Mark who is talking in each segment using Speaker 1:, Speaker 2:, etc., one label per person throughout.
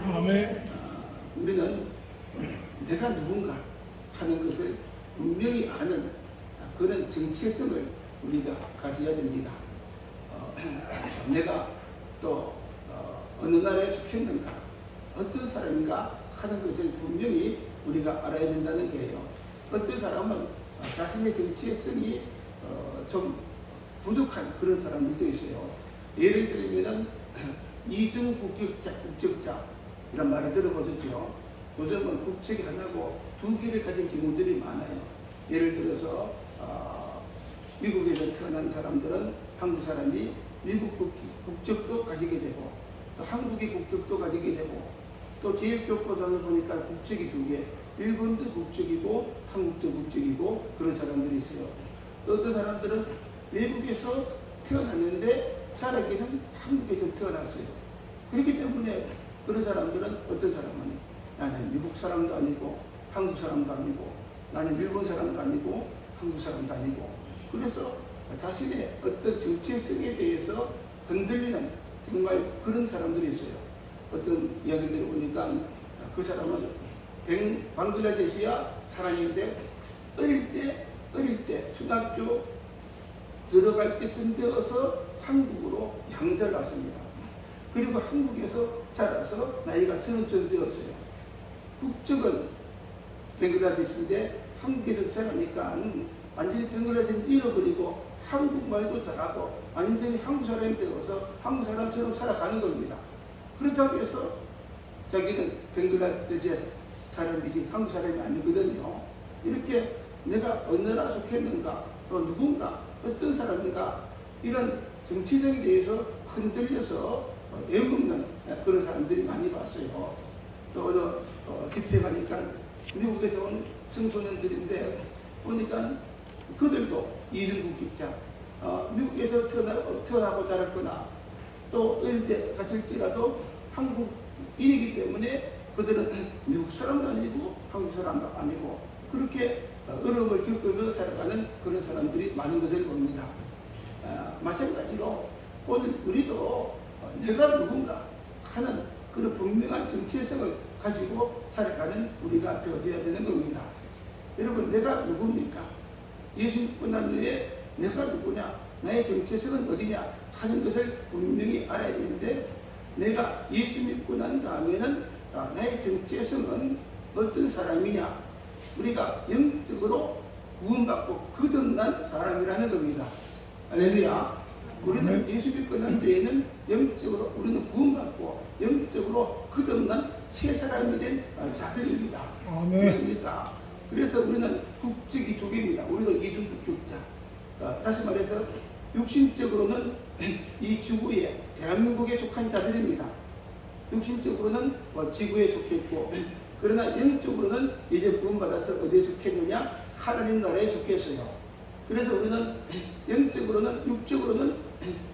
Speaker 1: 아멘.
Speaker 2: 우리는 내가 누군가 하는 것을 분명히 아는 그런 정체성을 우리가 가져야 됩니다. 내가 또 어느 나라에 속했는가, 어떤 사람인가 하는 것을 분명히 우리가 알아야 된다는 거예요. 어떤 사람은 자신의 정체성이 좀 부족한 그런 사람들도 있어요. 예를 들면 이중 국적자 이런 말을 들어보셨죠. 요즘은 국적이 하나고 두 개를 가진 경우들이 많아요. 예를 들어서 미국에서 태어난 사람들은 한국 사람이 미국 국적도 가지게 되고 또 한국의 국적도 가지게 되고 또 제일교포단을 보니까 국적이 두 개, 일본도 국적이고 한국도 국적이고 그런 사람들이 있어요. 또 어떤 사람들은 외국에서 태어났는데 자라기는 한국에서 태어났어요. 그렇기 때문에 그런 사람들은 어떤 사람은 나는 미국 사람도 아니고 한국 사람도 아니고 나는 일본 사람도 아니고 한국 사람도 아니고 그래서 자신의 어떤 정체성에 대해서 흔들리는 정말 그런 사람들이 있어요. 어떤 이야기들을 보니까 그 사람은 방글라데시아 사람인데 어릴 때 초등학교 들어갈 때쯤 되어서 한국으로 양자를 왔습니다. 그리고 한국에서 자라서 나이가 30쯤 되었어요. 국적은 벵글라데시인데 한국에서 자라니까 완전히 벵글라데시를 잃어버리고 한국말도 잘하고 완전히 한국 사람이 되어서 한국 사람처럼 살아가는 겁니다. 그렇다고 해서 자기는 벵글라데시 사람이지 한국 사람이 아니거든요. 이렇게 내가 어느 나라 속했는가 또 누군가 어떤 사람인가 이런 정치적에 대해서 흔들려서 애먹는 그런 사람들이 많이 봤어요. 또 어느 집회 가니까 미국에서 온 청소년들인데 보니까 그들도 이중국적자 미국에서 태어나고 자랐거나 또 어릴 때 갔을지라도 한국인이기 때문에 그들은 미국 사람도 아니고 한국 사람도 아니고 그렇게 어려움을 겪으면서 살아가는 그런 사람들이 많은 것을 봅니다. 마찬가지로 오늘 우리도 내가 누군가 하는 그런 분명한 정체성을 가지고 살아가는 우리가 되어야 되는 겁니다. 여러분 내가 누굽니까? 예수 믿고 난 후에 내가 누구냐? 나의 정체성은 어디냐? 하는 것을 분명히 알아야 되는데 내가 예수 믿고 난 다음에는 나의 정체성은 어떤 사람이냐? 우리가 영적으로 구원받고 거듭난 사람이라는 겁니다. 할렐루야. 우리는 예수 믿고 난 뒤에는 영적으로 우리는 구원받고 영적으로 거듭난 새 사람이 된 자들입니다. 그렇습니까? 그래서 우리는 국적이 두 개입니다. 우리도 이중 국적자. 다시 말해서 육신적으로는 이 지구에 대한민국에 속한 자들입니다. 육신적으로는 지구에 속했고 그러나 영적으로는 이제 구원받아서 어디에 속했느냐? 하나님 나라에 속했어요. 그래서 우리는 영적으로는 육적으로는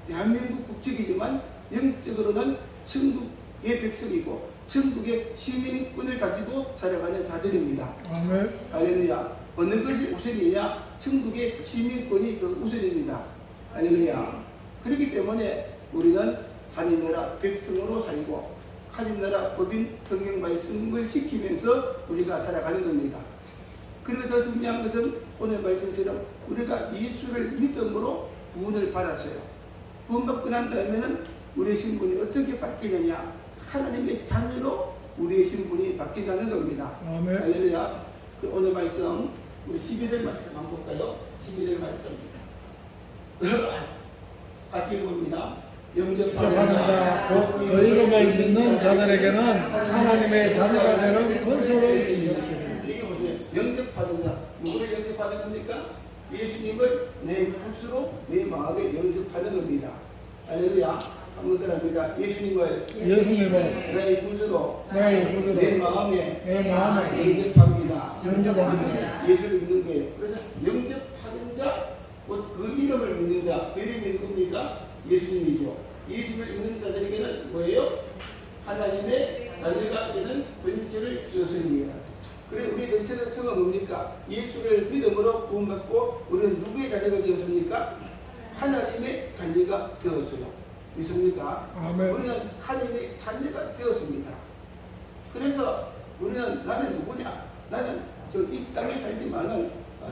Speaker 2: 대한민국 국적이지만 영적으로는 천국의 백성이고 천국의 시민권을 가지고 살아가는 자들입니다. 아멘. 할렐루야. 어느 것이 우선이냐? 천국의 시민권이 그 우선입니다. 할렐루야. 그렇기 때문에 우리는 하나님 나라 백성으로 살고 하나님 나라 법인 성경 말씀을 지키면서 우리가 살아가는 겁니다. 그리고 더 중요한 것은 오늘 말씀처럼 우리가 예수를 믿음으로 구원을 받았어요. 구원받고 난 다음에는 우리의 신분이 어떻게 바뀌느냐? 하나님의 자녀로 우리의 신분이 바뀌자는 겁니다. 아멘. 할렐루야. 오늘 말씀 우리 12절 말씀 한번 볼까요? 12절 말씀 같이 읽어봅니다.
Speaker 1: 영접하는 자, 곧 그 이름을 믿는 자들에게는 하나님의 자녀가 되는 권세를 주셨습니다.
Speaker 2: 영접하는 자, 누구를 영접하는 겁니까? 예수님을 내 구주로 내 마음에 영접하는 겁니다. 할렐루야. 한번 더 합니다. 예수님을 내 구주로 내 마음에 영접합니다. 예수를 믿는 거예요. 그래서 영접하는 자, 곧 그 이름을 믿는 자, 그 이름이 누굽니까? 예수님이죠. 예수를 믿는 자들에게는 뭐예요? 하나님의 자녀가 되는 권세를 주셨으니. 그래 우리 전체는 성은 뭡니까? 예수를 믿음으로 구원받고 우리는 누구의 자녀가 되었습니까? 하나님의 자녀가 되었어요. 믿습니까? 아멘. 우리는 하나님의 자녀가 되었습니다. 우리는 나는 누구냐? 나는 저 이 땅에 살지만은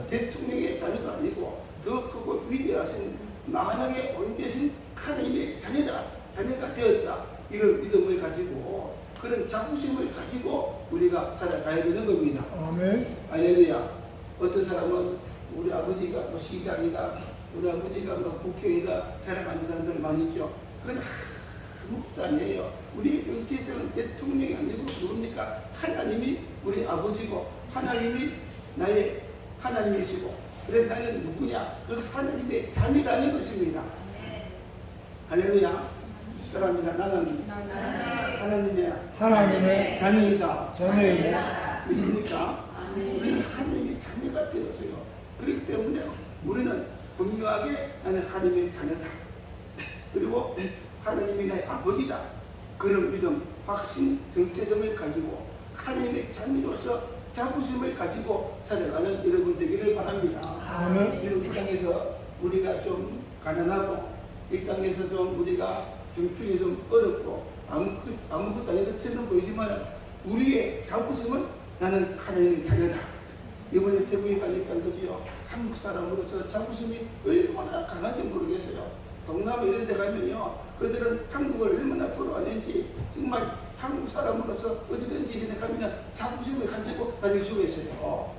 Speaker 2: 대통령의 자녀도 아니고 더 크고 위대하신 만왕의 왕되신 하나님의 자녀가 되었다. 이런 믿음을 가지고 그런 자부심을 가지고 우리가 살아가야 되는 겁니다.
Speaker 1: 아멘.
Speaker 2: 할렐루야. 어떤 사람은 우리 아버지가 뭐 시장이다, 우리 아버지가 뭐 국회의다 살아가는 사람들 많이 있죠. 그건 아무것도 아니에요. 우리 정치에서는 대통령이 아니고 누굽니까? 하나님이 우리 아버지고 하나님이 나의 하나님이시고, 그래서 나는 누구냐? 그 하나님의 자녀라는 것입니다. 할렐루야. 사랑합니다. 나는 하나님의 자녀이다.
Speaker 1: 자녀이다.
Speaker 2: 믿습니까? 우리는 하나님의 자녀가 되었어요. 그렇기 때문에 우리는 분명하게 나는 하나님의 자녀다. 그리고 하나님이 나의 아버지다. 그런 믿음, 확신, 정체성을 가지고 하나님의 자녀로서 자부심을 가지고 살아가는 여러분 되기를 바랍니다.
Speaker 1: 아멘.
Speaker 2: 그리고 이 땅에서 우리가 좀 가난하고 이 땅에서 좀 우리가 형편이 좀 어렵고 아무것도 아닌 것처럼 보이지만 우리의 자부심은 나는 하나님의 자녀다. 이번에 태국에 가니까 그지요. 한국 사람으로서 자부심이 얼마나 강한지 모르겠어요. 동남아 이런 데 가면요, 그들은 한국을 얼마나 부러워하는지 정말 한국 사람으로서 어디든지 이런 데 가면 자부심을 가지고 다닐 수가 있어요.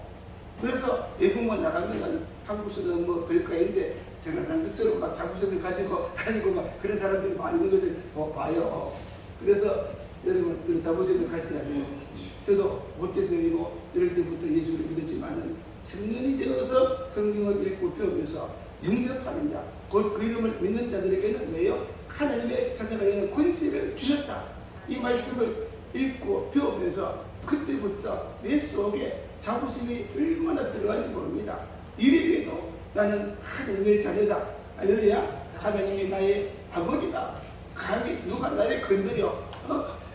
Speaker 2: 그래서 외국만 나가면 한국에서는 뭐 별거인데 대단한 것처럼 막 자부심을 가지고 다니고 막 그런 사람들이 많이 있는 것을 봐요. 그래서 여러분 그런 자부심을 가져야 돼요. 저도 모태생이고 이럴 때부터 예수를 믿었지만은 청년이 되어서 성경을 읽고 배우면서 영접하는 자, 곧 그 이름을 믿는 자들에게는 왜요? 하나님의 자녀가 되는 권세를 주셨다. 이 말씀을 읽고 배우면서 그때부터 내 속에 자부심이 얼마나 들어간지 모릅니다. 이래봬도 나는 하나님의 자녀다. 할렐루야. 하나님이 나의 아버지다. 감히 누가 나를 건드려?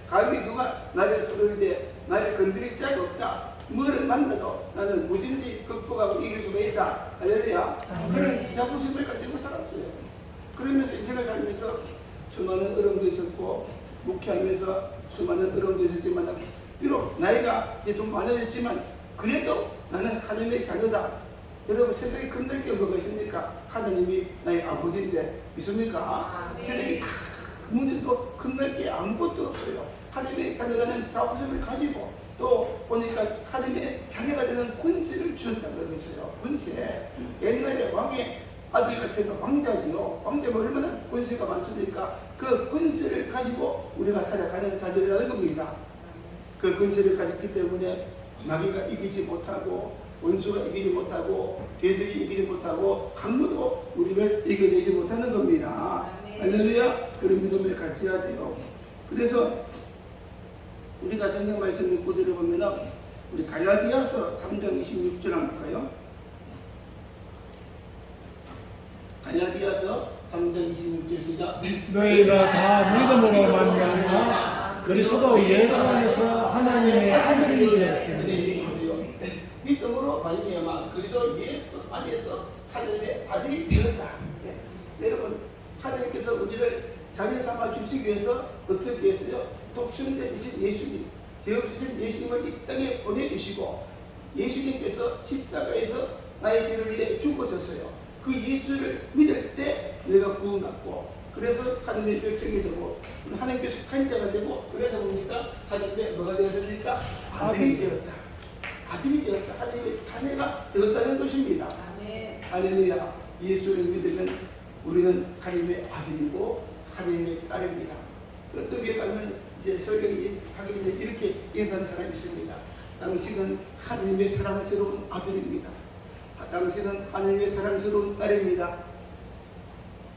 Speaker 2: 감히 누가 나를 소리를 대 나를 건드릴 자가 없다. 뭐를 만나도 나는 뭐든지 극복하고 이길 수가 있다. 할렐루야. 그런 자부심을 가지고 살았어요. 그러면서 인생을 살면서 수많은 어려움도 있었고 목회하면서 수많은 어려움도 있었지만 비록 나이가 이제 좀 많아졌지만 그래도 나는 하나님의 자녀다. 여러분 세상에 건들 게 뭐가 있습니까? 하나님이 나의 아버지인데 믿습니까? 세상에 다 문제도 건들 게 아무것도 없어요. 하나님의 자녀라는 자부심을 가지고 또 보니까 하나님의 자녀가 되는 권세를 주셨다고 그랬어요. 권세. 옛날에 왕의 아들 같은 왕자지요. 왕자가 얼마나 권세가 많습니까? 그 권세를 가지고 우리가 살아가는 자들이라는 겁니다. 그 권세를 가졌기 때문에 마귀가 이기지 못하고 원수가 이기지 못하고 대적이 이기지 못하고 아무도 우리를 이겨내지 못하는 겁니다. 할렐루야. 그런 믿음을 가져야 돼요. 그래서 우리가 성경 말씀을 구절을 보면은 우리 갈라디아서 3장 26절 한번 볼까요? 갈라디아서 3장 26절 시작.
Speaker 1: 너희가 다 믿음으로 말미암아 그리스도 예수 안에서 하나님의 아들이 되었으니.
Speaker 2: 믿음으로 말미암아 그리스도 예수 안에서 하나님의 아들이 되었다. 여러분 하나님께서 우리를 자녀 삼아 주시기 위해서 어떻게 했어요? 독생자이신 예수님, 되어주신 예수님을 이 땅에 보내주시고 예수님께서 십자가에서 나의 죄를 위해 죽어졌어요. 그 예수를 믿을 때 내가 구원받고 그래서 하나님의 백성이 되고 하나님께 속한 자가 되고 그래서 뭡니까? 하나님의 뭐가 되었습니까? 아들이 되었다. 아들이 되었다. 하나님의 자녀가 되었다는 것입니다. 할렐루야. 예수를 믿으면 우리는 하나님의 아들이고 하나님의 딸입니다. 어떻게 가면 이제 설명이 하기 전에 이렇게 인사하는 사람이 있습니다. 당신은 하나님의 사랑스러운 아들입니다. 당신은 하나님의 사랑스러운 딸입니다.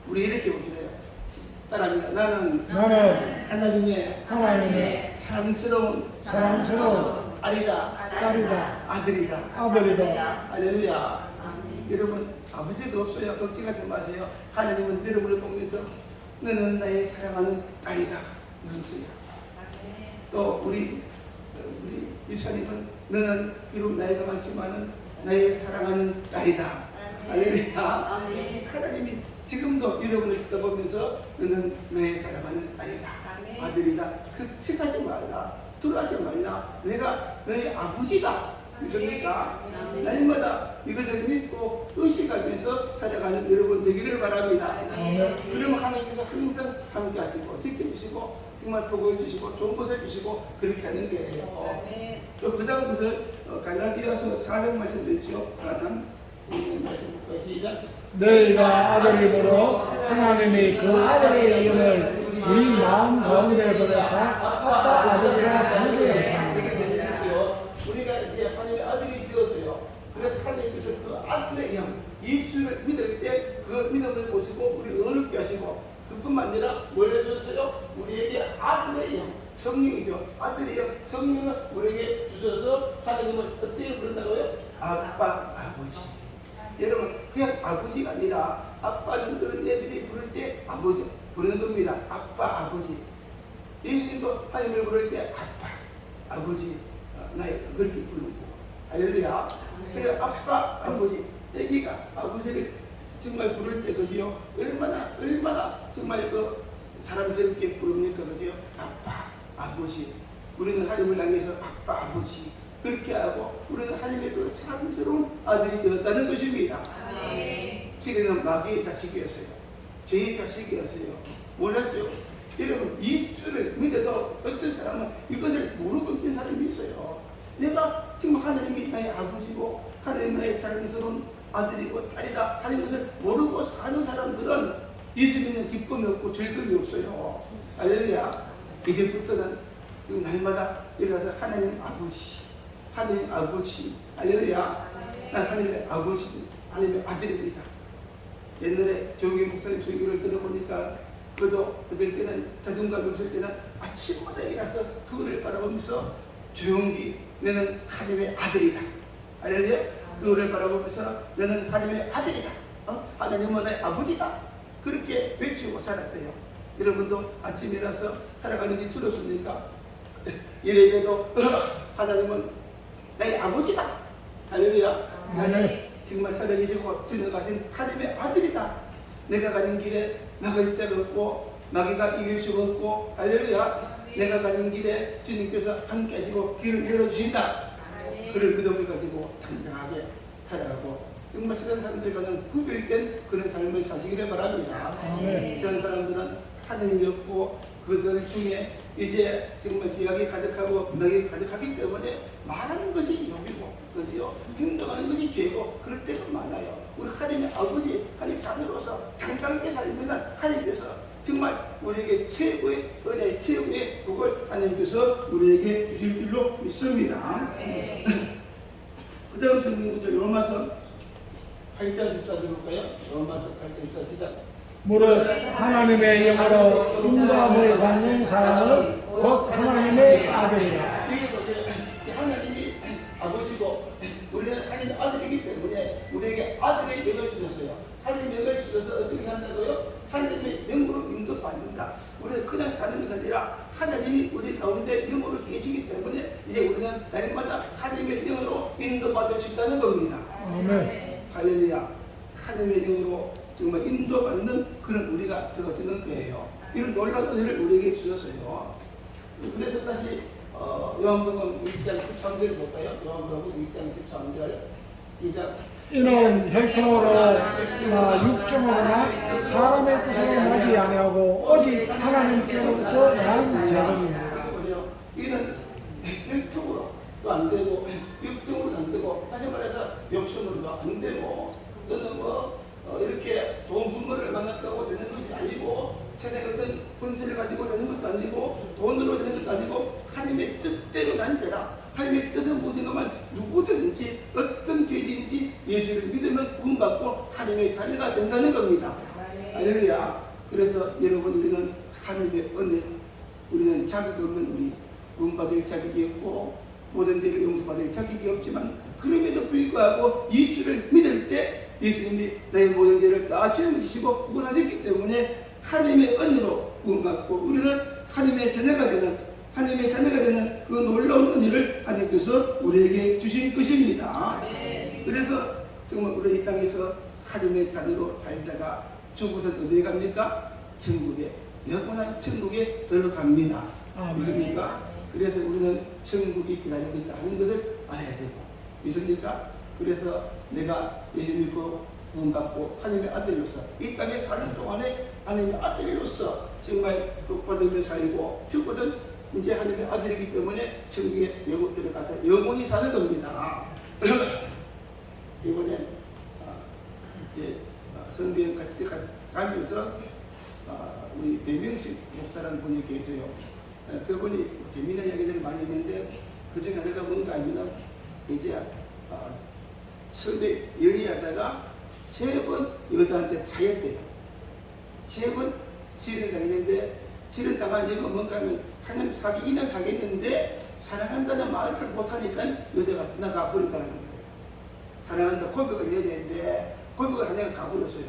Speaker 2: 우리 이렇게 보시래요. 따라합니다. 나는 하나님의 사랑스러운 딸이다. 아들이다. 할렐루야. 여러분 아버지도 없어요. 걱정하지 마세요. 하나님은 여러분을 보면서 너는 나의 사랑하는 딸이다. 그러세요. 또 우리 이사님은 너는 비록 나이가 많지만은 나의 사랑하는 딸이다. 할렐루야. 하나님이 지금도 여러분을 쳐다보면서 너는 나의 사랑하는 딸이다. 아들이다. 걱정하지 말라. 두려워하지 말라. 말입니다. 내가 너희 아버지다. 믿습니까? 날마다 이것을 믿고 의식하면서 살아가는 여러분 되기를 바랍니다. 그러면 하나님께서 항상 함께 하시고 지켜주시고 정말 복을 주시고 좋은 것을 주시고 그렇게 하는 거예요. 또 그 다음 것을 갈라디아서 4장 말씀드렸죠. 가난 말씀 볼까요? 시작.
Speaker 1: 너희가 아들임으로 하나님이 그 아들의 이름을 우리 마음 가운데 보내사 아빠 아버지라 부르셨습니다.
Speaker 2: 우리가 이제 하나님의 아들이 되었어요. 그래서 하나님께서 그 아들의 영 예수를 믿을 때 그 믿음을 보시고 우리 어렵게 하시고 그뿐만 아니라 뭘 해주셨어요? 우리에게 아들의 영 성령이죠. 아들의 영 성령을 우리에게 주셔서 하나님을 어떻게 부른다고요? 아빠 아버지. 여러분 그냥 아버지가 아니라 아빠는 그런 애들이 부를 때 아버지 부르는 겁니다. 아빠 아버지. 예수님도 하나님을 부를 때 아빠 아버지 나의 그렇게 부르고 할렐루야. 그래 아빠 아버지 애기가 아버지를 정말 부를 때 그죠? 얼마나 정말 그 사람스럽게 부릅니까 그죠? 아빠 아버지. 우리는 하나님을 향해서 아빠 아버지 그렇게 하고 우리는 하나님의 그 사랑스러운 아들이 되었다는 것입니다. 지금은 마귀의 자식이었어요. 죄의 자식이었어요. 몰랐죠? 여러분 예수를 믿어도 어떤 사람은 이것을 모르고 있는 사람이 있어요. 내가 지금 하나님이 나의 아버지고 하나님이 나의 사랑스러운 아들이고 딸이다 하는 것을 모르고 사는 사람들은 예수 믿는 기쁨이 없고 즐거움이 없어요. 할렐루야. 이제부터는 지금 날마다 일어나서 하나님 아버지 할렐루야. 난 하나님의 아버지 하나님의 아들입니다. 옛날에 조기 목사님 설교를 들어보니까 그도 어떨 때는 자존감이 없을 때는 아침마다 일어나서 그거를 바라보면서 조용히 너는 하나님의 아들이다. 할렐루야. 그거를 바라보면서 너는 하나님의 아들이다. 하나님은 나의 아버지다. 그렇게 외치고 살았대요. 여러분도 아침에 일어나서 살아가는 게 들었습니까? 예배도 하나님은 나의 아버지다. 할렐루야. 나는 정말 살아계시고 주님 가진 하나님의 아들이다. 내가 가는 길에 막을 자가 없고 마귀가 이길 수가 없고 할렐루야. 내가 가는 길에 주님께서 함께 하시고 길을 열어주신다. 그런 믿음을 가지고 당당하게 살아가고 정말 세상 사람들과는 구별된 그런 삶을 사시기를 바랍니다. 이런 사람들은 하나님이 없고 그들 중에 이제 정말 죄악이 가득하고 명이 가득하기 때문에 말하는 것이 욕이고 그죠? 행동하는 것이 죄고 그럴 때가 많아요. 우리 하나님의 아버지 하나님 자녀로서 당당하게 살면 하나님께서 정말 우리에게 최고의 은혜, 최고의 복을 하나님께서 우리에게 주실 줄로 믿습니다. 그 다음 성경부터 로마서 8장 14절 볼까요? 로마서 8장 14절 시작.
Speaker 1: 무릇 하나님의 영으로 인도함을 받는 사람은 곧 하나님의 아들이라.
Speaker 2: 여기 보세요. 하나님이 아버지고 우리는 하나님의 아들이기 때문에 우리에게 아들의 영을 주셨어요. 하나님의 영을 주셔서 어떻게 한다고요? 하나님의 영으로 인도받는다. 우리는 그냥 사는 것이 아니라 하나님이 우리 가운데 영으로 계시기 때문에 이제 우리는 날마다 하나님의 영으로 인도받을 수 있다는 겁니다.
Speaker 1: 아멘.
Speaker 2: 할렐루야. 하나님의 영으로 정말 인도받는 그런 우리가 되어지는 거예요. 이런 놀라운 은혜를 우리에게 주셨어요. 그래서 다시 요한복음 1장 13절 볼까요? 요한복음 1장 13절 시작.
Speaker 1: 이는 혈통으로나 육정으로나 사람의 뜻으로 나지 아니하고 오직 하나님께로부터 난 자들입니다.
Speaker 2: 이는 혈통으로도 안 되고 육정으로도 안 되고 다시 말해서 욕심으로도 안 되고 또는 이렇게 좋은 부모를 만났다고 되는 것이 아니고 세상의 어떤 권세를 가지고 되는 것도 아니고 돈으로 되는 것도 아니고 하나님의 뜻대로 난 되라. 하나님의 뜻은 무엇인가만 누구든지 어떤 죄인인지 예수를 믿으면 구원받고 하나님의 자녀가 된다는 겁니다. 할렐루야. 그래서 여러분 우리는 하나님의 은혜, 우리는 자격이 없는 우리 구원받을 자격이 없고 모든 죄를 용서받을 자격이 없지만 그럼에도 불구하고 예수를 믿을 때 예수님이 나의 모든 죄를 다 짊어지시고 구원하셨기 때문에 하나님의 은혜로 구원받고 우리는 하나님의 자녀가 되는 그 놀라운 은혜를 하나님께서 우리에게 주신 것입니다. 그래서 정말 우리 이 땅에서 하나님의 자녀로 살다가 죽어서 어디에 갑니까? 천국에, 영원한 천국에 들어갑니다. 믿습니까? 그래서 우리는 천국이 기다리고 있다 하는 것을 알아야 되고, 믿습니까? 그래서 내가 예수 믿고 구원받고 하나님의 아들로서 이 땅에 사는 동안에 하나님의 아들로서 정말 복받으며 살고, 적어도 이제 하나님의 아들이기 때문에 천국에 외국 들어가서 영원히 사는 겁니다. 이번에 이제 성경 같이 가면서 우리 배명식 목사라는 분이 계세요. 그분이 재미있는 이야기들을 많이 했는데 그 중에 하나가 뭔가 하면 이제 처음에 연애하다가 3번 여자한테 차였대요. 3번 실현당했는데, 실현당한 이유가 뭔가 하면 하나님 2년 사귀었는데 사랑한다는 말을 못하니까 여자가 나가 버렸다는 거예요. 사랑한다 고백을 해야 되는데 고백을 하냐가 가버렸어요.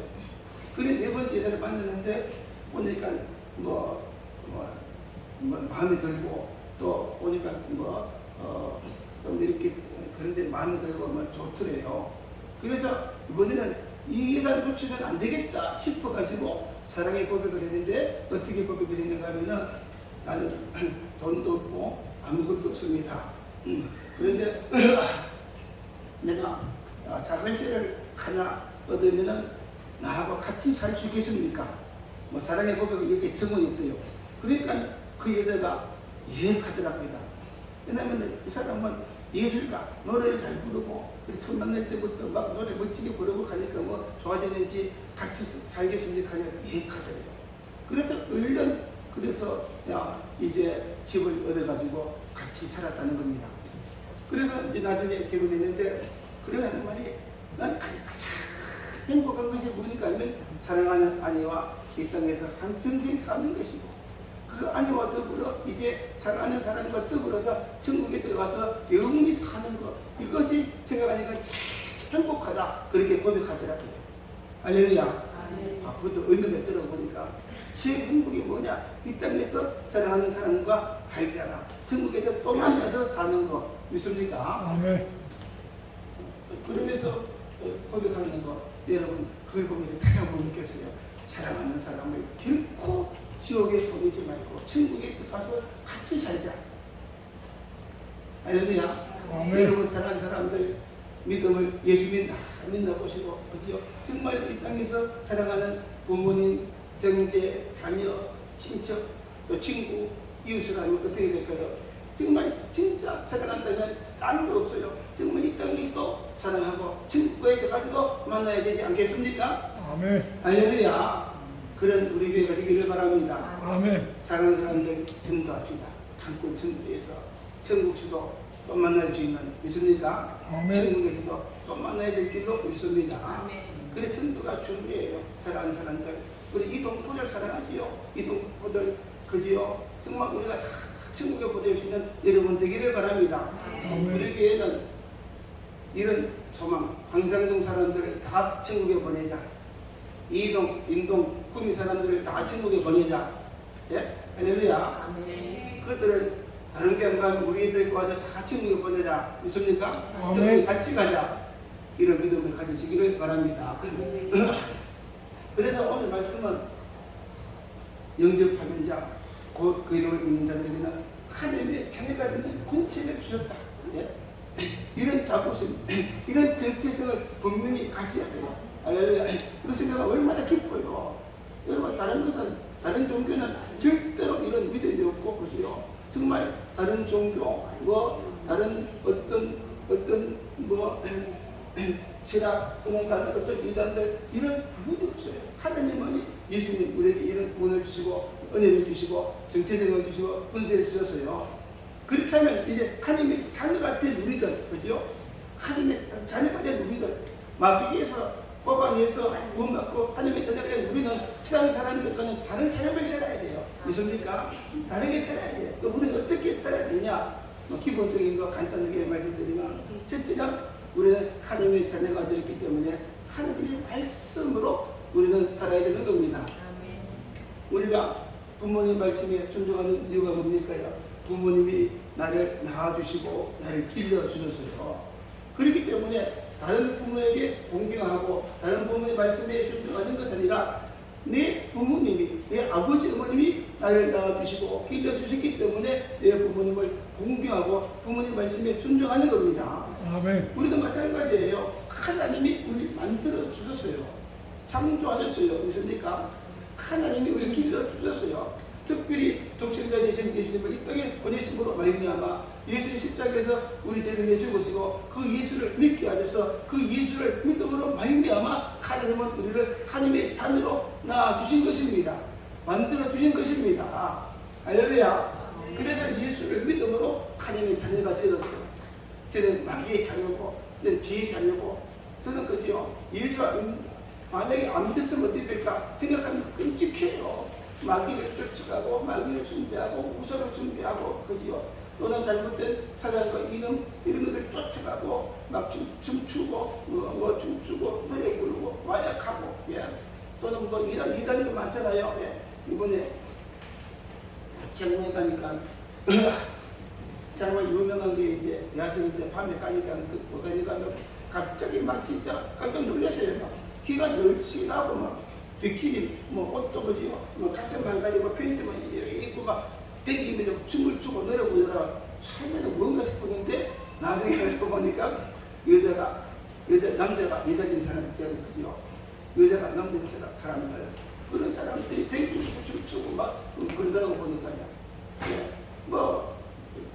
Speaker 2: 그래 4번째 여자를 만났는데 보니까 마음에 들고, 또 보니까 좀 이렇게 그런데 마음에 들고 좋더래요. 그래서 이번에는 이 여자를 놓치면 안 되겠다 싶어가지고 사랑의 고백을 했는데, 어떻게 고백을 했는가 하면은 나는 돈도 없고 아무것도 없습니다. 그런데 내가 자물쇠를 하나 얻으면은 나하고 같이 살 수 있겠습니까? 사랑의 고백을 이렇게 정언했대요. 그러니까 그 여자가 예약하더랍니다. 왜냐하면 이 사람은 예술가, 노래를 잘 부르고, 처음 만날 때부터 막 노래 멋지게 부르고 가니까 좋아지는지 같이 살겠습니까? 하냐 예약하더래요. 그래서 얼른 그래서 이제 집을 얻어가지고 같이 살았다는 겁니다. 그래서 이제 나중에 결혼했는데, 그러라는 말이 난 가장 행복한 것이 뭐니까 하면 사랑하는 아내와 이 땅에서 한평생 사는 것이고, 그 아내와 더불어 이제 사랑하는 사람과 더불어서 천국에 들어가서 영원히 사는 것, 이것이 생각하니까 참 행복하다, 그렇게 고백하더라고요. 할렐루야. 그것도 의미가 들어보니까 제 행복이 뭐냐, 이 땅에서 사랑하는 사람과 살자라, 천국에서 또 만나서 사는 거, 믿습니까?
Speaker 1: 아멘.
Speaker 2: 그러면서 고백하는 거, 여러분 그걸 보면서 다시 한번 느꼈어요. 사랑하는 사람을 결코 지옥에 보내지 말고 천국에 가서 같이 살자. 할렐루야. 여러분 사랑하는 사람들 믿음을 예수 믿나 보시고, 그죠? 정말 이 땅에서 사랑하는 부모님, 형제, 자녀, 친척, 또 친구, 이웃을 하면 어떻게 될까요? 정말 진짜 사랑한다면 다른 거 없어요. 정말 이 땅에서 사랑하고 천국에 가서도 만나야 되지 않겠습니까?
Speaker 1: 아멘.
Speaker 2: 할렐루야. 그런 우리 교회가 되기를 바랍니다.
Speaker 1: 아멘.
Speaker 2: 사랑하는 사람들 전도합시다. 한국 천국에서 천국에서도 또 만날 수 있는, 믿습니까?
Speaker 1: 아멘.
Speaker 2: 천국에서도 또 만나야 될 길로 믿습니다.
Speaker 3: 아멘.
Speaker 2: 그래 전도가 중요해요. 사랑하는 사람들, 우리 이동포들 사랑하지요. 이동포들 그지요. 정말 우리가 다 천국에 보낼 수 있는 여러분 되기를 바랍니다.
Speaker 1: 아멘.
Speaker 2: 우리 교회는 이런 소망, 황상동 사람들을 다 천국에 보내자. 이동, 인동, 구미 사람들을 다 천국에 보내자. 예? 할렐루야. 그들을 다른 게 안 가면 우리들과 와서 다 천국에 보내자. 믿습니까? 천국에 같이 가자. 이런 믿음을 가지시기를 바랍니다. 그래서 오늘 말씀은 영접하는 자, 곧 그 이름을 믿는 자들에게는 하나님의 평화가 되는 권세를 주셨다. 예? 이런 자부심, 이런 정체성을 분명히 가져야 돼요. 할렐루야. 이것이 내가 얼마나 기뻐요. 여러분, 다른 것은, 다른 종교는 절대로 이런 믿음이 없고, 보세요. 정말 다른 종교, 다른 어떤 신학, 다른 어떤 이단들, 이런 부분이 없어요. 하나님은 예수님 우리에게 이런 구원을 주시고, 은혜를 주시고, 정체성을 주시고, 권세를 주셨어요. 그렇다면 이제 하나님의 자녀가 된 우리들, 그죠? 하나님의 자녀가 된 우리들, 마귀에서 뽑아내서 구원받고 하나님의 자녀가 된 우리는 신앙 사람들과는 다른 삶을 살아야 돼요. 믿습니까? 다르게 살아야 돼요. 우리는 어떻게 살아야 되냐? 기본적인 거 간단하게 말씀드리면, 첫째는 우리는 하나님의 자녀가 되었기 때문에 하나님의 말씀으로 우리는 살아야 되는 겁니다. 우리가 부모님 말씀에 순종하는 이유가 뭡니까요? 부모님이 나를 낳아주시고 나를 길러주셨어요. 그렇기 때문에 다른 부모에게 공경하고 다른 부모의 말씀에 순종하는 것이 아니라 내 부모님이, 내 아버지 어머님이 나를 낳아주시고 길러주셨기 때문에 내 부모님을 공경하고 부모님 말씀에 순종하는 겁니다.
Speaker 1: 아멘.
Speaker 2: 우리도 마찬가지예요. 하나님이 우리 만들어 주셨어요. 창조하셨어요. 그렇습니까? 하나님이 우리 길러 주셨어요. 특별히 독생자 되신 예수님을 이 땅에 보내심으로 말미암아 예수님 십자가에서 우리 대변에 죽으시고 그 예수를 믿게 하셔서 그 예수를 믿음으로 말미암아 하나님은 우리를 하나님의 자녀로 낳아주신 것입니다. 만들어 주신 것입니다. 할렐루야. 그래서 예수를 믿음으로 하나님의 자녀가 되었어요. 저는 마귀의 자녀고 저는 죄의 자녀고 저는 그죠. 예수가 만약에 안 믿었으면 어떻게 될까 생각하면 끔찍해요. 마귀를 쫓아가고 마귀를 숭배하고 우상을 숭배하고 그지요. 또는 잘못된 사장과 이런 것을 쫓아가고 막 춤추고 춤추고 노래 부르고 마약하고 예. 또는 뭐 이단도 많잖아요. 예. 이번에 장모에 가니까 정말 유명한 게 이제 야생인데 밤에 가니까 뭐 가니까 갑자기 막 진짜 깜짝 놀랐어요. 막 키가 널씬하고 막 비키니 뭐 옷도 그지요. 뭐 가슴만 가지고 팬티만 입고 막 댕기면서 춤을 추고 노래 부르더라. 처음에는 뭔가 싶었는데 나중에 알고 보니까 남자가 이단인 사람들 그지요. 여자가 남자인 사람들 그런 사람들이 댕기고 춤추고 막 그러더라고 보니까요. 예. 뭐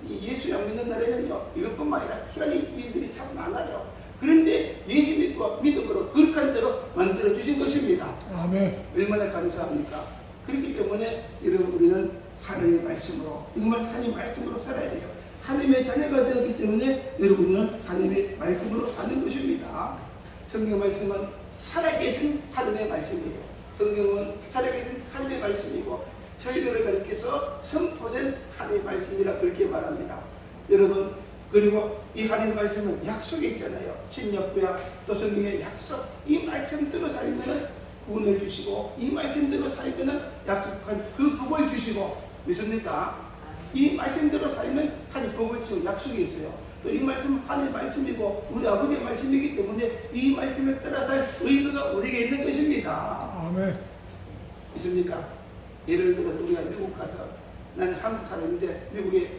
Speaker 2: 예수 안 믿는 날에는요 이것뿐만 아니라 희한한 일들이 참 많아요. 그런데 예수 믿고 믿음으로 거룩한 대로 만들어 주신 것입니다.
Speaker 1: 아멘.
Speaker 2: 얼마나 감사합니까? 그렇기 때문에 여러분 우리는 하나님의 말씀으로 정말 하나님의 말씀으로 살아야 돼요. 하나님의 자녀가 되었기 때문에 여러분은 하나님의 말씀으로 사는 것입니다. 성경 말씀은 살아계신 하나님의 말씀이에요. 성경은 살아계신 하나님의 말씀이고 설교를 가리켜서 선포된 하나님의 말씀이라 그렇게 말합니다. 여러분 그리고 이 하나님의 말씀은 약속이 있잖아요. 신약구약 또 성경의 약속. 이 말씀대로 살면 구원을 주시고 이 말씀대로 살면 약속한 그 복을 주시고 믿습니까? 이 말씀대로 살면 하나님 복을 주시고 약속이 있어요. 또 이 말씀은 하나님의 말씀이고 우리 아버지의 말씀이기 때문에 이 말씀에 따라 살 의무가 우리에게 있는 것입니다.
Speaker 1: 아멘.
Speaker 2: 믿습니까? 예를 들어 우리가 미국 가서 나는 한국 사람인데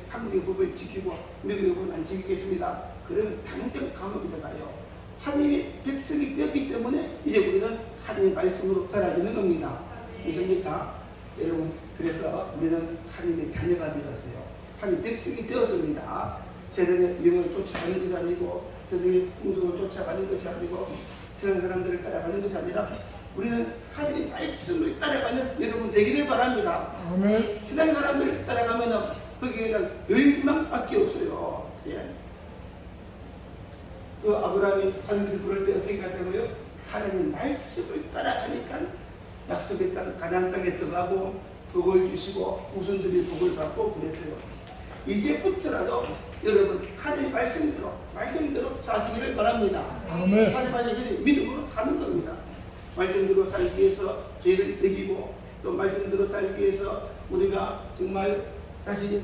Speaker 2: 한국의 법을 지키고 미국의 법을 안 지키겠습니다. 그러면 당장 감옥에 들어가요. 하나님의 백성이 되었기 때문에 이제 우리는 하나님의 말씀으로 살아지는 겁니다. 믿습니까? 여러분 그래서 우리는 하나님의 자녀가 되었어요. 하나님의 백성이 되었습니다. 세상의 명을 쫓아가는 것이 아니고 세상의 풍속을 쫓아가는 것이 아니고 그런 사람들을 따라가는 것이 아니라 우리는 하나님의 말씀을 따라가는 여러분 되기를 바랍니다.
Speaker 1: 아멘.
Speaker 2: 세상 사람들을 따라가면 거기에는 열망밖에 없어요. 예. 그 아브라함이 하늘을 부를 때 어떻게 갔다고요? 하나님의 말씀을 따라가니까 약속의 땅 가나안 땅에 들어가고 복을 주시고 후손들이 복을 받고 그랬어요. 이제부터라도 여러분 하나님의 말씀대로 사시기를 바랍니다.
Speaker 1: 아멘.
Speaker 2: 하나님의 말씀대로 믿음으로 사는 겁니다. 말씀대로 살기 위해서 죄를 내기고 또 말씀대로 살기 위해서 우리가 정말 다시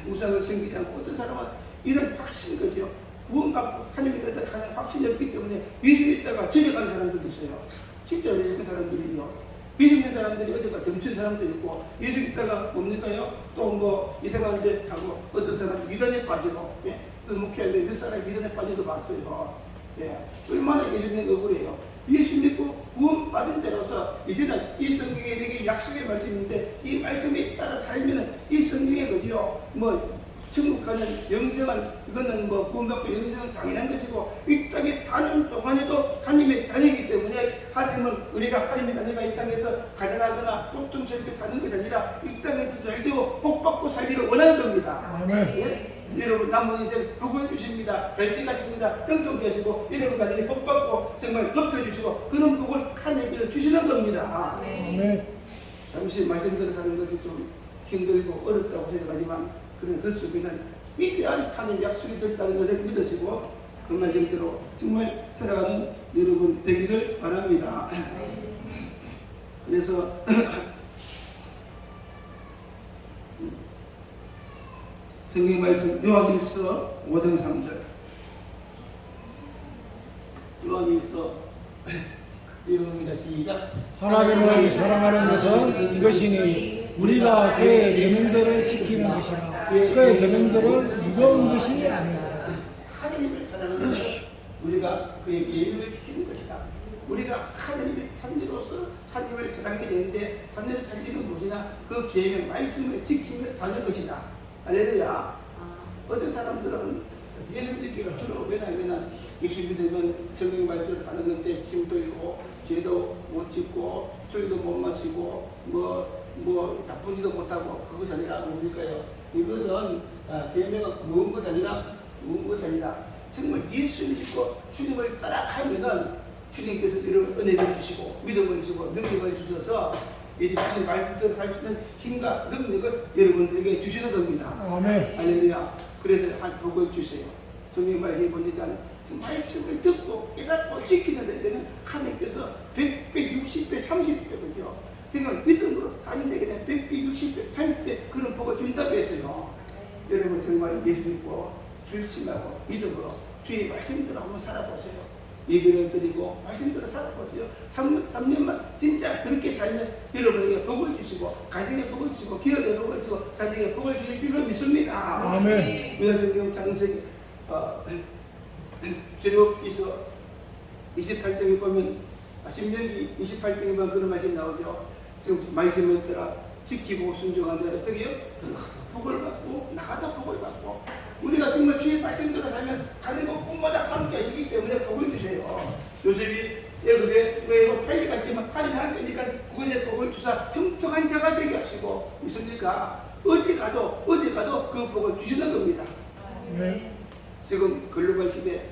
Speaker 2: 우상을 섬기지 않고 어떤 사람은 이런 확신 거죠. 구원받고 하나님에 대해서 가는 확신이 없기 때문에 예수 믿다가 절에 가는 사람들도 있어요. 진짜 예수 사람들이요. 예수 믿는 사람들이 어디가 점친 사람도 있고 예수 믿다가 뭡니까요? 또 뭐 이상한 데 가고 어떤 사람은 미련에 빠지고 예? 또 목회하는데 몇 사람이 미련에 빠져도 봤어요. 예. 얼마나 예수 믿는 억울해요. 예수 믿고 구원 받은 대로서 이제는 이 성경에 이렇게 약속의 말씀인데 이 말씀에 따라 살면은 이 성경에 그지요. 뭐 천국 가는 영생은 이거는 뭐 구원받고 영생은 당연한 것이고 이 땅에 사는 동안에도 하나님의 자녀이기 때문에 하나님은 우리가 하나님의 자녀가 이 땅에서 가난하거나 쫓tum스럽게 사는 것이 아니라 이 땅에서 잘 되고 복받고 살기를 원하는 겁니다.
Speaker 1: 아멘.
Speaker 2: 예? 여러분 남은 인생 복을 주십니다. 별띠 가십니다. 형통케 하시고 여러분 가정에 복받고 정말 높여주시고 그런 복을 하나님께서 주시는 겁니다.
Speaker 1: 아멘.
Speaker 2: 잠시 말씀 들어가는 것이 좀 힘들고 어렵다고 생각하지만 그런 그 속에는 위대한 하나님 약속이 들었다는 것을 믿으시고 그 말씀대로 정말 살아가는 여러분 되기를 바랍니다. 그래서 성경 말씀 요한일서 5장 3절 요한일서 읽어봅니다. 시작.
Speaker 1: 하나님을 사랑하는 것은 이것이니 우리가 그의 계명들을 지키는 것이라 그의 계명들을 무거운 것이 아니라
Speaker 2: 하나님을 사랑하는 것, 우리가 그의 계명을 지키는 것이다. 우리가 하나님의 자녀로서 하나님을 사랑해야 되는데 자녀를 살리는 무엇이냐? 그 계명 말씀을 지키며 사는 것이다. 할렐루야. 어떤 사람들은 예수 믿기가 들어오면 예수 믿으면 정령 발전을 하는 건데 힘들고 죄도 못 짓고 술도 못 마시고 뭐 나쁜 짓도 못하고 그것이 아니라 뭡니까요? 이것은 계명은 무언 것이 아니라 무언 것이 아니라 정말 예수를 믿고 주님을 따라가면은 주님께서 이런 은혜를 주시고 믿음을 주시고 능력을 주셔서 이제 주님 말씀대로 할 수 있는 힘과 능력을 여러분들에게 주시는 겁니다.
Speaker 1: 아멘.
Speaker 2: 할렐루야. 그래서 한 복을 주세요. 성경 말씀에 보니까 말씀을 듣고 깨닫고 지키는 데는 하나님께서 100배, 60배, 30배거든요. 정말 믿음으로 사는 데에는 100배, 60배, 30배 그런 복을 준다고 했어요. 여러분 정말 예수 믿고 결심하고 믿음으로 주의 말씀대로 한번 살아보세요. 예배를 드리고 말씀대로 살아보세요. 3년만 진짜 그렇게 살면 여러분에게 복을 주시고 가정에 복을 주시고 기업에 복을 주시고 자녀에게 복을 주실 줄로 믿습니다.
Speaker 1: 아멘.
Speaker 2: 요한성경 장세기 출애굽기서 28장에 보면 신명기 28장에 보면 그런 말씀이 나오죠. 지금 말씀을 따라 지키고 순종하는 어떻게 해요? 들어가도 복을 받고 나가도 복을 받고 우리가 정말 주의 말씀대로 살면 다른 것 꿈마다 함께 하시기 때문에 복을 주세요. 요셉이 애굽에 왜 팔리 갔지만 하나님 하나니까 그분의 복을 주사 평통한 자가 되게 하시고 있습니까? 어디 가도 그 복을 주시는 겁니다.
Speaker 1: 네.
Speaker 2: 지금 글로벌 시대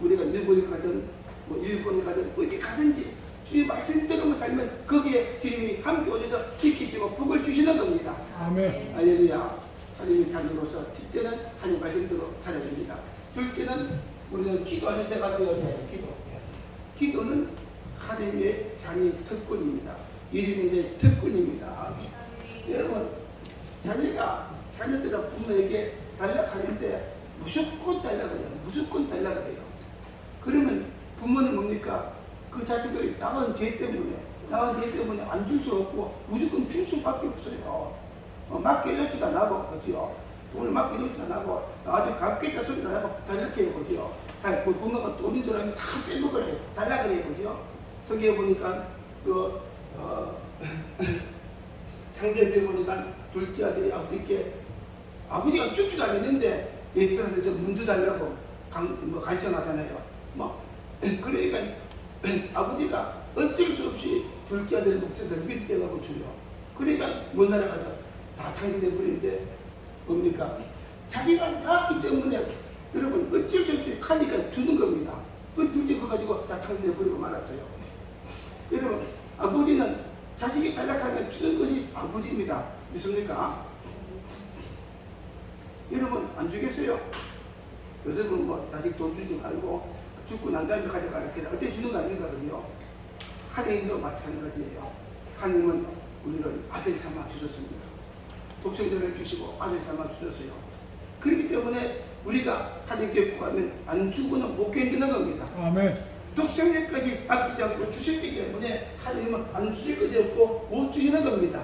Speaker 2: 우리가 일본에 가든 뭐 일본에 가든 어디 가든지 주의 말씀대로만 살면 거기에 주님이 함께 오셔서 지키시고 복을 주시는 겁니다.
Speaker 1: 아멘.
Speaker 2: 할렐루야. 하나님의 자녀로서 첫째는 하나님 말씀대로 살아야 됩니다. 둘째는 우리는 기도하는 자가 되어야 돼요. 기도는 하나님의 자녀의 특권입니다. 예수님의 특권입니다. 여러분 자녀들은 부모에게 달라가는데 무조건 달라가요. 무조건 달라가요. 그러면 부모는 뭡니까? 그 자식을 나간 죄 때문에 안 줄 수 없고 무조건 줄 수밖에 없어요. 맡겨놓지도 않고 그죠? 돈을 맡겨놓지도 않고 아주 갚겠다 소리도 안 하고 달라해요 그죠? 부모가 돈인 줄 알면 다 빼먹으래요. 달라 그래요 그죠? 거기에 보니까 창세기에 보니까 둘째 아들이 아버지가 쭉쭉 알렸는데 예수한테 좀 문주 달라고 간청하잖아요. 그러니까 아버지가 어쩔 수 없이 둘째 아들의 목젖을 밀대가고 줘요. 그러니까 먼 나라 가서 다 탕진해 버리는데 뭡니까? 자기가 낳았기 때문에 여러분 어쩔 수 없이 가니까 주는 겁니다. 그 둘째 그거 가지고 다 탕진해 버리고 말았어요. 여러분 아버지는 자식이 탈락하면 주는 것이 아버지입니다. 믿습니까? 여러분 안 주겠어요? 요새는 자식 돈 주지 말고 죽고 난 다음에 가져가라. 어때 주는 거 아닌가 그래요? 하나님도 마찬가지예요. 하나님은 우리를 아들 삼아 주셨습니다. 독생자를 주시고 아들 삼아 주셨어요. 그렇기 때문에 우리가 하나님께 구하면 안 주고는 못 견디는 겁니다.
Speaker 1: 아멘.
Speaker 2: 독생자까지 아끼지 않고 주셨기 때문에 하나님은 안 주실 것이 없고 못 주시는 겁니다.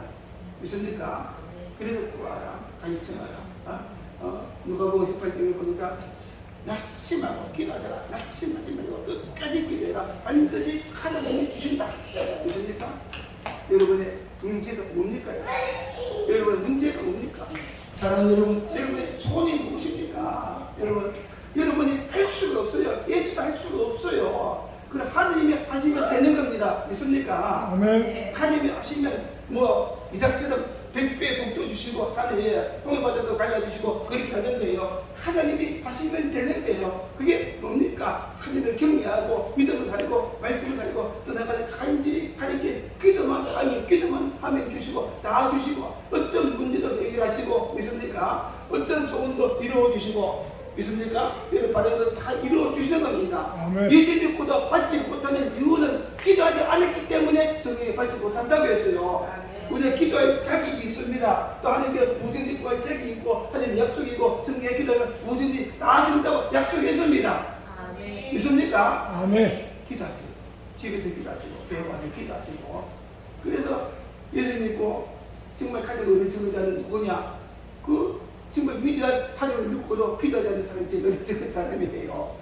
Speaker 2: 믿습니까? 그래서 구하라, 간청하라. 누가복음 18장에 보니까 낙심하고 기도하라. 낙심하지 말고 끝까지 기도해라. 반드시 하나님이 주신다. 믿습니까? 여러분의 문제가 뭡니까? 여러분의 문제가 뭡니까? 사랑하는 여러분의 소원이 무엇입니까? 여러분이 할 수가 없어요. 예측할 수가 없어요. 그럼 하나님이 하시면 되는 겁니다. 믿습니까?
Speaker 1: 아멘.
Speaker 2: 하나님이 하시면 이삭처럼 100배 복도 주시고 하늘에 똥을 받아도 갈라주시고 그렇게 하는 거예요. 하나님이 하시면 되는 거예요. 그게 뭡니까? 하나님을 경외하고 믿음을 가지고 말씀을 가지고 떠나가는 간절히 하나님께 기도만 하면 주시고 나아주시고 어떤 문제도 해결하시고 믿습니까? 어떤 소원도 이루어주시고 믿습니까? 여러분 바라는 건 다 이루어주시는 겁니다.
Speaker 1: 아멘.
Speaker 2: 예수 믿고도 받지 못하는 이유는 기도하지 않았기 때문에 성령에 받지 못한다고 했어요. 우리가 기도할 자격이 있습니다. 또 하나님께 무엇인지 구할 자격이 있고 하나님 약속이고 성경에 기도하면 무엇인지 다 준다고 약속했습니다.
Speaker 3: 아멘.
Speaker 2: 믿습니까?
Speaker 1: 아멘.
Speaker 2: 기도하세요. 집에서 기도하시고 교회 와서 기도하시고 그래서 예수 믿고 정말 가장 어리석은 자는 누구냐? 그 정말 위대한 하나님을 믿고도 기도하지 않는 사람이 제일 어리석은 사람이에요.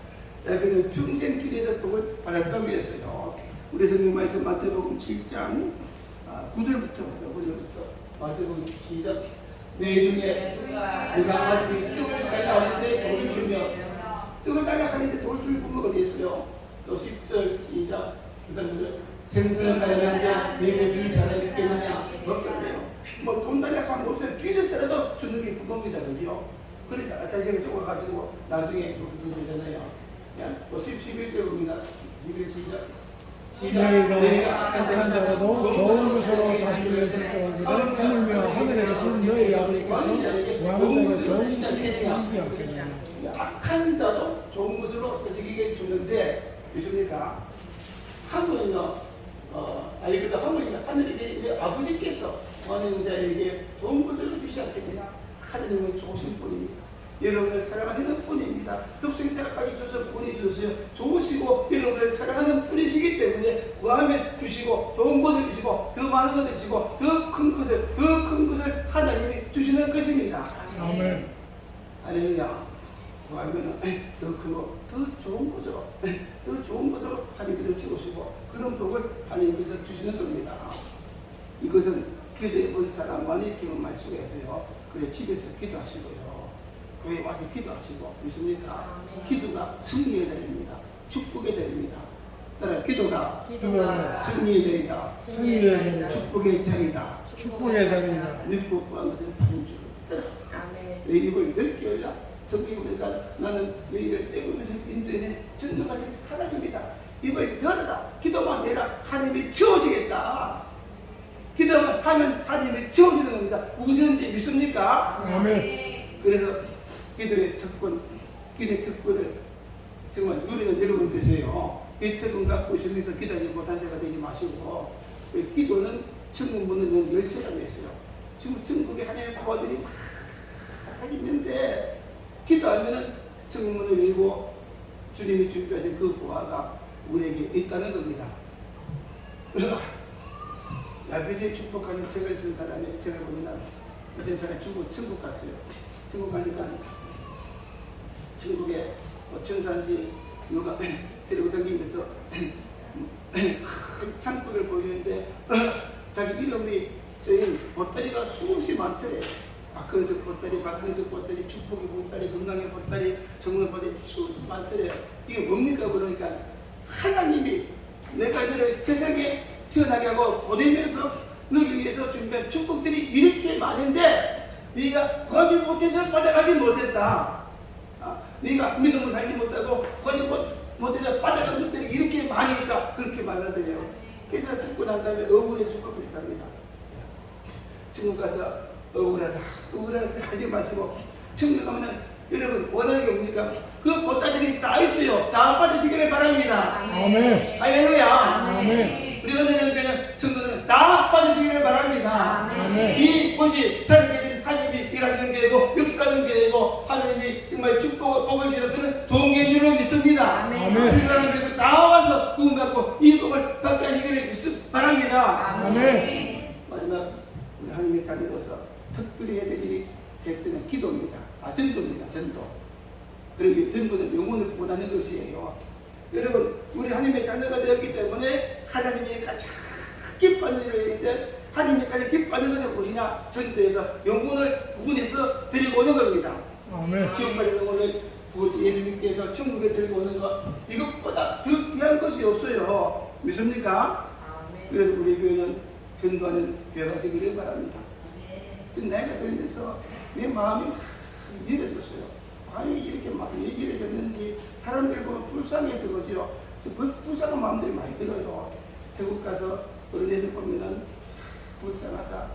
Speaker 2: 그래서 평생 기도해서 복을 받았다고 해서요. 우리 성경 말씀 마태복음 7장 9절부터 마태복음 시작. 내 중에 누가 아들이 떡을 달라 하는데 돈을 주며 떡을 달라 하는데 돈을 줄 분모가 어디 있어요? 또 10절 시작. 그다음에 생선을 달라 하는데 내게 줄 사람이 있겠느냐? 없겠네요. 뭐 돈 달라 하면 없어요. 빌려서라도 주는 게 그겁니다. 그죠? 그러니까 자식이 쫓아가지고 나중에 그렇게 되잖아요. 또 11절 봅니다. 11절 시작.
Speaker 1: 너희가 악한 자라도 좋은 것으로 자식을 줄줄하기를 하물며 하늘에 계신 너희 아버지께서 왕자가 좋은 것으로 주시지 않겠느냐.
Speaker 2: 악한 자도 좋은 것으로 자식에게 주는데 믿습니까? 하물며 이것도 하물며 하늘에 아버지께서 원하는 자에게 좋은 것으로 주시지 않겠느냐. 하나님은 좋으신 분입니다. 여러분을 사랑하시는 분입니다. 독생자까지 주셔서 보내주셨어요. 좋으시고 여러분을 사랑하는 분이시기 때문에 구하면 주시고 좋은 것을 주시고 더 많은 것을 주시고 더 큰 것을 하나님이 주시는 것입니다.
Speaker 1: 아멘.
Speaker 2: 할렐루야. 구하면 더 크고 더 좋은 것으로 하나님께서 채우시고 그런 복을 하나님께서 주시는 겁니다. 이것은 기도해 본 사람만이 경험할 수가 있어요. 그래 집에서 기도하시고요. 교회 와서 기도하시고 있습니까? 기도가 승리의 자리입니다. 축복의 자리입니다. 따라 기도가 승리의 자리다. 축복의 자리다.
Speaker 1: 축복의 자리다.
Speaker 2: 믿고 구한 것을 받은 줄. 내 입을 넓게 열라. 성경에 보니까 나는 내 입을 떼고면서 인도에 전능하신 하나님이다. 입을 열어라. 기도만 해라. 하나님이 채우시겠다. 기도만 하면 하나님이 채우시는 겁니다. 무엇인지 믿습니까?
Speaker 1: 아멘.
Speaker 2: 그래서 기도의 특권을 정말 누리는 여러분 되세요. 이 특권 갖고 있으면서 기도하지 못한 자가 되지 마시고, 기도는 천국 문은 열쇠라고 했어요. 지금 천국에 하나님의 부하들이 막 있는데, 기도하면은 천국 문을 열고 주님이 준비하신 그 부하가 우리에게 있다는 겁니다. 야베제 축복하는 책을 쓴 사람이 제가 보면 어떤 사람이 천국 갔어요. 천국 가니까 천국에 천사인지 누가 데리고 다니면서 창고를 보여주는데 자기 이름이 쓰인 보따리가 수없이 많더래. 박근석 보따리, 박근석 보따리, 축복의 보따리, 건강의 보따리, 정말 보따리 수없이 많더래. 이게 뭡니까? 그러니까 하나님이 내가 너를 세상에 태어나게 하고 보내면서 너를 위해서 준비한 축복들이 이렇게 많은데 네가 구하지 못해서 받아가지 못했다. 네가 믿음을 살지 못하고 구하지 못해서 받아간 것들이 이렇게 많으니까 그렇게 말하더래요. 그래서 죽고 난 다음에 억울해 죽고 그랬답니다. 천국 가서 억울하다 하지 마시고 천국 가면은 여러분 원하는 게 뭡니까? 그 보따리들이 다 있어요. 다 받으시기를 바랍니다.
Speaker 1: 아멘.
Speaker 2: 할렐루야.
Speaker 1: 아멘.
Speaker 2: 우리 은혜는 천국은 다 받으시기를 바랍니다.
Speaker 1: 아멘.
Speaker 2: 이곳이 살아계신 하나님이 일하시는 교회고 역사하는 교회고 하나님이 정말 축복을 복을 주는 그런 좋은 교회인 줄 믿습니다.
Speaker 1: 아멘.
Speaker 2: 천국은 다 와서 구원 받고 이 복을 받게 하시기를 바랍니다.
Speaker 1: 아멘.
Speaker 2: 마지막 우리 하나님의 자녀로서 특별히 해야 될 일이 객들은 기도입니다. 전도입니다. 전도. 그리고 전도는 영혼을 구원하는 것이에요. 여러분, 우리 하나님의 자녀가 되었기 때문에 하나님이 가장 기뻐하는 일인데 하나님이 가장 기뻐하는 것을 무엇이냐? 전도해서 영혼을 구원해서 데리고 오는 겁니다.
Speaker 1: 아멘.
Speaker 2: 지금까지 영혼을 예수님께서 천국에 데리고 오는 것 이것보다 더 귀한 것이 없어요. 믿습니까? 그래서 우리 교회는 전도하는 교회가 되기를 바랍니다. 내가 들면서 내 마음이 미어졌어요. 아니 이렇게 막 얘기를 듣는지 사람들 보면 불쌍해서 그러죠. 불쌍한 마음들이 많이 들어요. 태국 가서 어른 애들 보면은 불쌍하다.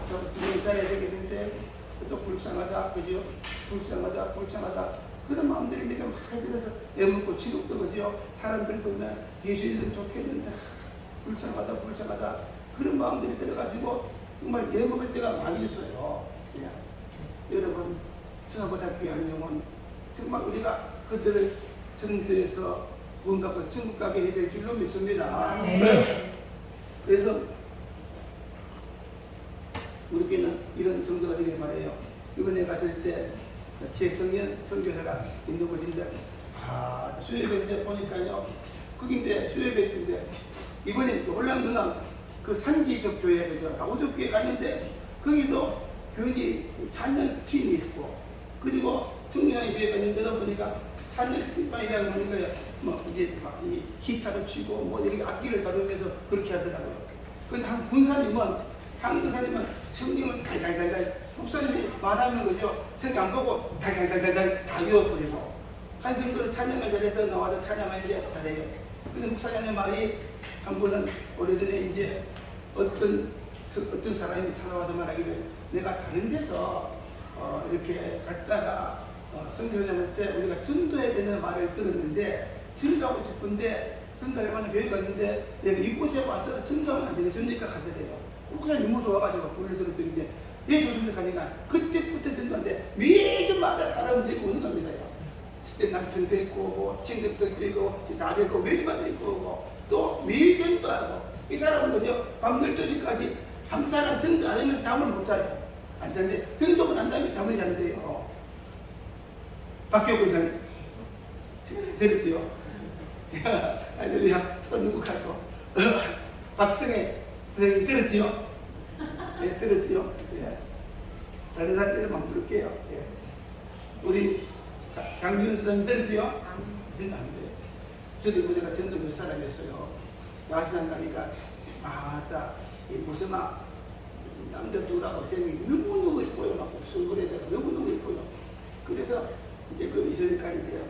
Speaker 2: 저 잘해야 되겠는데 또 불쌍하다. 그죠? 불쌍하다. 그런 마음들이 내가 많이 들어서 애먹고 지옥도 그죠? 사람들 보면 예수님은 좋겠는데 불쌍하다. 그런 마음들이 들어가지고 정말 애먹을 때가 많이 있어요. 그냥. 여러분 천하보다 귀한 영혼 정말 우리가 그들을 전도해서 구원받고 천국 가게 해야 될 줄로 믿습니다.
Speaker 1: 아멘.
Speaker 2: 그래서 우리 교회는 이런 성도가 되길 바래요. 이번에 갔을 때 최성현 선교사가 있는 곳인데 수요일인데 보니까요 거기인데 수요일인데 이번에 홀란드는 그 산지적 교회 그죠 아우족교회 갔는데 거기도 교인이 찬양 팀이 있고 그리고 성령의 교회 갔는데도 보니까 찬양 팀만이라고 하니까요 뭐 이제 막 이 기타를 치고 뭐 여기 악기를 다루면서 그렇게 하더라고요. 근데 한 군사님은 성령을 달달달달 목사님이 말하는 거죠. 성경 안 보고 달달달달달 다 외워버리고 한 성도는 찬양을 잘해서 나와서 찬양하는데 잘해요. 근데 목사님의 말이 한 번은 오래전에 이제 어떤 사람이 찾아와서 말하기를 내가 다른 데서 이렇게 갔다가 성교사님한테 우리가 전도해야 되는 말을 들었는데 전도하고 싶은데 전도를 하는 교회 갔는데 내가 이곳에 와서 전도하면 안 되겠습니까? 하더래요. 목사님 너무 좋아가지고 불러들었더니 예 좋습니다 하니까 그때부터 전도하는데 매주마다 사람을 데리고 오는 겁니다. 그때 남편 데리고 오고 친구들 데리고 오고 나 데리고 매주마다 데리고 오고 또 매일 전도하고 이 사람은요 밤 12시까지 한 사람 전도 안 하면 잠을 못 자요. 안 자는데 전도가 난 다음에 잠을 잔대요. 박교구 전 들었지요? 할렐루야 또 누구 갈거 박승혜 선생님 들었지요? 예, 들었지요? 예. 다른 사람들은 막 부를게요. 예. 우리 강준 선생님 들었지요? 안 돼요. 저도 우리가 전도 몇 사람이었어요. 야시장 가니까 무슨 남자 둘하고 쌤이 너무너무 예뻐요. 막 옥수그레다가 너무너무 예뻐요. 그래서 이제 그 이전까지 이제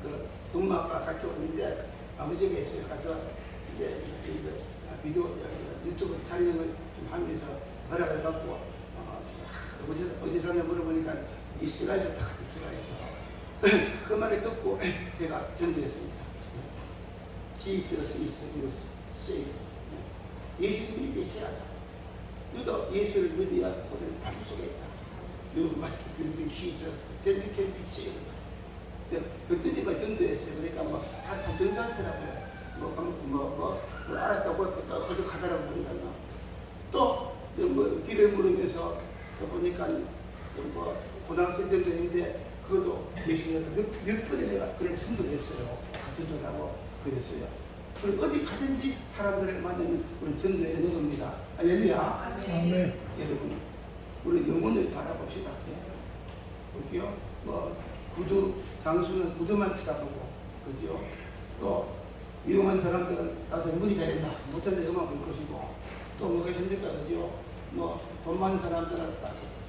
Speaker 2: 그 엄마 아빠 같이 왔는데 아버지가 있어요. 가서 이제 비디오 유튜브 촬영을 좀 하면서 허락을 받고 어디 사냐 물어보니까 이스라엘에서 딱 이스라엘에서 그 말을 듣고 제가 전도했습니다. Jesus is your Savior. 예수님이 메시아다. 너도 예수를 믿어야 그를 받을 수가 있다. You must believe Jesus, then you can be saved. 그때 제가 전도했어요. 그러니까 다 전도하더라고요. 알았다고 그도 가더라고 보니까요. 또 길을 물으면서 또 보니까 고등학생 전도했는데 그것도 몇 번에 내가 그래 전도를 했어요. 같은 전도하고 그랬어요. 그리고 어디 가든지 사람들을 만나면 우리 전도해야 되는 겁니다. 할렐루야.
Speaker 1: 아멘.
Speaker 2: 여러분, 우리 영혼을 바라봅시다. 그죠? 구두, 장수는 구두만 쳐다보고, 그죠? 또, 유용한 사람들은 나도 머리 잘했나, 못한데 음악 볼 것이고, 또 뭐가 있습니까? 그죠? 돈 많은 사람들은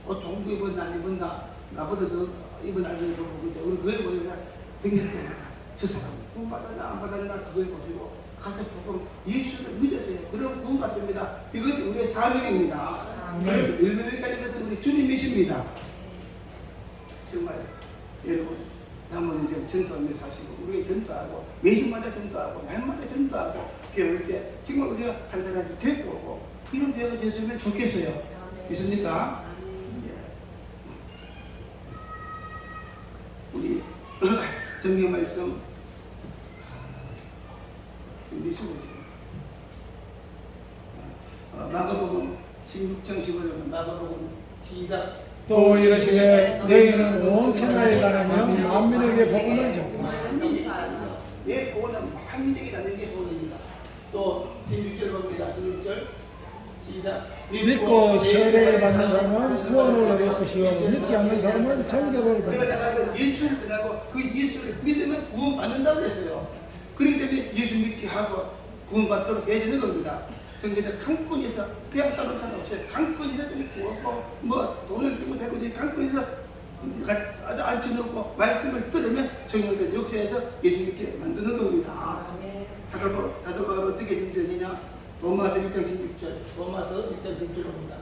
Speaker 2: 옷 좋은 거 입었나, 안 입었나, 나보다 더 입은 알고 보고, 우리 그걸 보니까 등길 때, 저 사람 구원 받았나, 안 받았나, 그걸 보시고, 가서 조금 예수를 믿으세요. 그럼 구원 받습니다. 이것이 우리의 사명입니다. 일명까지 것은 우리 주님이십니다. 정말 여러분 남은 이제 전도하면서 사시고 우리가 전도하고 매주마다 전도하고 날마다 전도하고 교회 때 정말 우리가 한 사람씩 데리고 오고 이런 교회가 됐으면 좋겠어요. 있습니까? 우리 성경 말씀 마가복음 16장 15절 마가복음 시작.
Speaker 1: 또 이러시되 너희는 온 천하에 가려며 만민에게 복음을 전파.
Speaker 2: 예, 복음은 만민에게 가는 게 복음입니다. 또 16절 봅니다. 16절 시작.
Speaker 1: 믿고 세례를 받는 사람은 구원을 얻을 것이요 믿지 않는 사람은 정죄를 받을
Speaker 2: 내가 예수를 전하고 그 예수를 믿으면 구원 받는다고 했어요. 그렇기 때문에 예수 믿게 하고 구원 받도록 해야 되는 겁니다. 그런데 강권에서 그냥 따로 상관없어요. 강권에서 구하고 돈을 주고 되고 강권에서 앉혀놓고 말씀을 들으면 성령들 역사에서 예수 믿게 만드는 겁니다. 사도바울 어떻게 준비되느냐? 로마서 1장 16절 로마서 1장 16절입니다.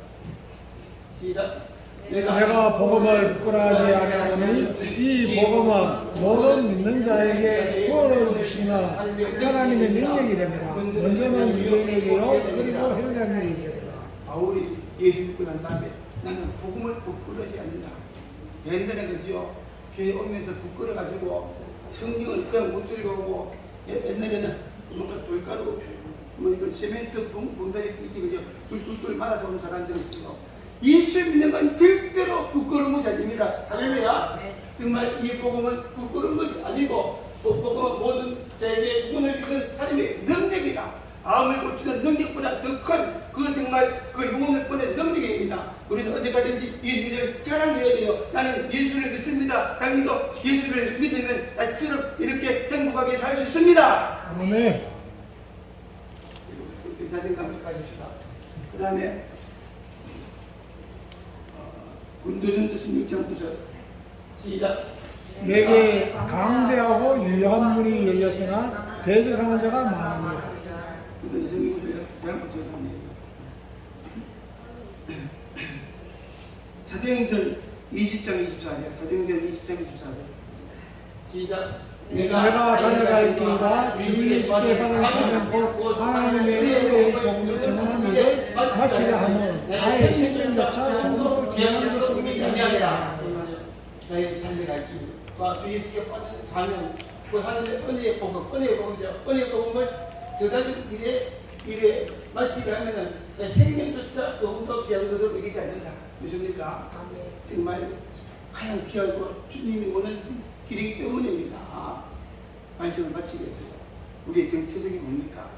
Speaker 2: 시작.
Speaker 1: 내가 복음을 부끄러워하지 아니하노니 이 복음은 모든 믿는 자에게 구원을 주시나 하나님의 능력이 됩니다. 먼저는 유대인에게요 그리고 헬라인에게요.
Speaker 2: 바울이 예수 믿고 난 다음에 나는 복음을 부끄러워하지 않는다. 옛날에 그죠? 교회 오면서 부끄러워가지고 성경을 그냥 못 들고 옛날에는 뭔가 돌가루 이거 세멘트 봉다리 있지 그죠? 뚫뚫뚫 말아서 온 사람들이 있어요. 예수 믿는 건 절대로 부끄러운 것이 아닙니다. 할렐루야. 정말 이 복음은 부끄러운 것이 아니고 복음은 모든 자에게 문을 주는 하나님의 능력이다. 마음을 고치는 능력보다 더 큰 그 정말 그 영혼을 보낸 능력입니다. 우리는 어디 가든지 예수를 자랑해야 돼요. 나는 예수를 믿습니다. 당신도 예수를 믿으면 나처럼 이렇게 행복하게 살 수 있습니다.
Speaker 1: 아멘.
Speaker 2: 이렇게 자신감을 가집시다. 그 다음에 군도전서 16장 9절 시작.
Speaker 1: 내게 강대하고 유효한 문이 열렸으나 대적하는 자가 많으니라.
Speaker 2: 이건 성경을 잘못 적었네요. 사도행전 20장 24절. 사도행전 20장 24절. 시작.
Speaker 1: 내가 달려갈 길과 주 예수께 받은 사명 곧 하나님의 은혜의 복음을 전하는 일을 마치려 하면 나의 생명조차 조금도 귀한 것으로 여기니라.
Speaker 2: 나의 달려갈 길과 주 예수께 받은 사명 곧 하나님의 은혜의 복음, 은혜의 복음을 저자들 일에 마치려 하면은 내 생명조차 조금도 귀한 것으로 여기지 않는다. 믿습니까? 정말 가장 귀하고 주님이 원하시는 길이기 때문입니다. 말씀을 마치겠습니다. 우리의 정체적이 뭡니까?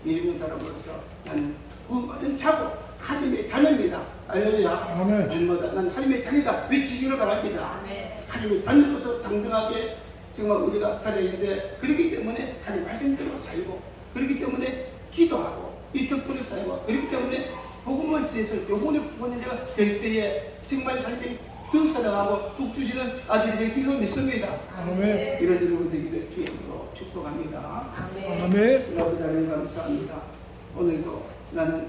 Speaker 2: 예수님 사람으로서 나는 구원받은 자고 하나님의 자녀입니다. 할렐루야.
Speaker 1: 아멘.
Speaker 2: 날마다 난 하나님의 자녀다 외치시기를 바랍니다. 하나님의 자녀로서 당당하게 정말 우리가 살아야 하는데 그렇기 때문에 하나님 말씀대로 살고 그렇기 때문에 기도하고 이 특권을 사용하고 그렇기 때문에 복음을 통해서 영혼의 구원의 자가 될 때에 정말 하나님이 더 사랑하고 복 주시는 아들이 될 줄로 믿습니다.
Speaker 1: 아멘.
Speaker 2: 이런 여러분 되기를 주의 이름으로 축복합니다.
Speaker 1: 아멘.
Speaker 2: 아버지 하나님 감사합니다. 오늘도 나는